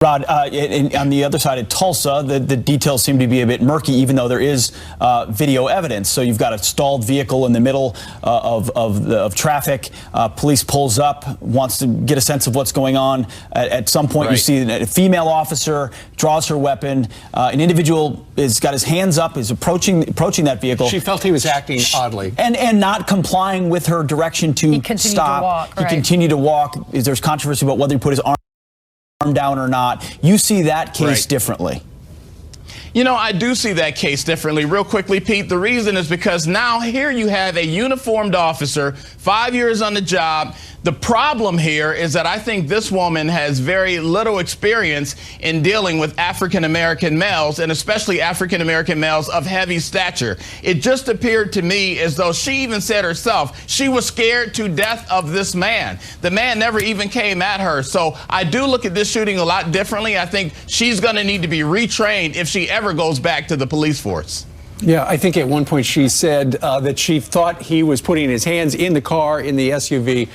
Rod, on the other side of Tulsa, the details seem to be a bit murky, even though there is video evidence. So you've got a stalled vehicle in the middle of traffic. Police pulls up, wants to get a sense of what's going on. At some point, you see a female officer draws her weapon. An individual has got his hands up, is approaching that vehicle. She felt he was acting oddly. And not complying with her direction to stop. He continued to walk. There's controversy about whether he put his arm down or not. You see that case differently. You know, I do see that case differently. Real quickly, Pete, the reason is because now here you have a uniformed officer, 5 years on the job. The problem here is that I think this woman has very little experience in dealing with African-American males, and especially African-American males of heavy stature. It just appeared to me as though she even said herself she was scared to death of this man. The man never even came at her. So I do look at this shooting a lot differently. I think she's going to need to be retrained if she ever goes back to the police force. Yeah, I think at one point she said that she thought he was putting his hands in the car, in the SUV.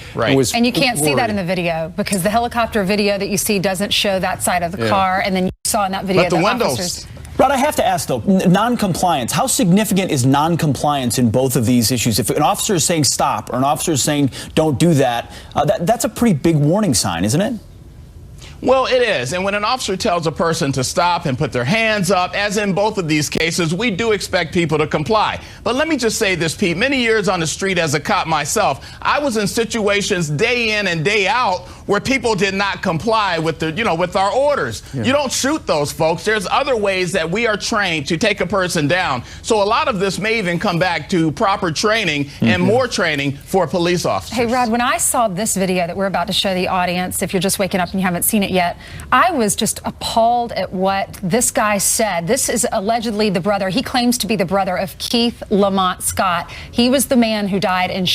And you can't see that in the video because the helicopter video that you see doesn't show that side of the car. And then you saw in that video the windows. officers. Rod, I have to ask, though, non-compliance. How significant is non-compliance in both of these issues? If an officer is saying stop or an officer is saying don't do that, that's a pretty big warning sign, isn't it? Well, it is. And when an officer tells a person to stop and put their hands up, as in both of these cases, we do expect people to comply. But let me just say this, Pete. Many years on the street as a cop myself, I was in situations day in and day out where people did not comply with with our orders. You don't shoot those folks. There's other ways that we are trained to take a person down. So a lot of this may even come back to proper training and more training for police officers. Hey, Rod, when I saw this video that we're about to show the audience, if you're just waking up and you haven't seen it yet, I was just appalled at what this guy said. This is allegedly the brother. He claims to be the brother of Keith Lamont Scott. He was the man who died in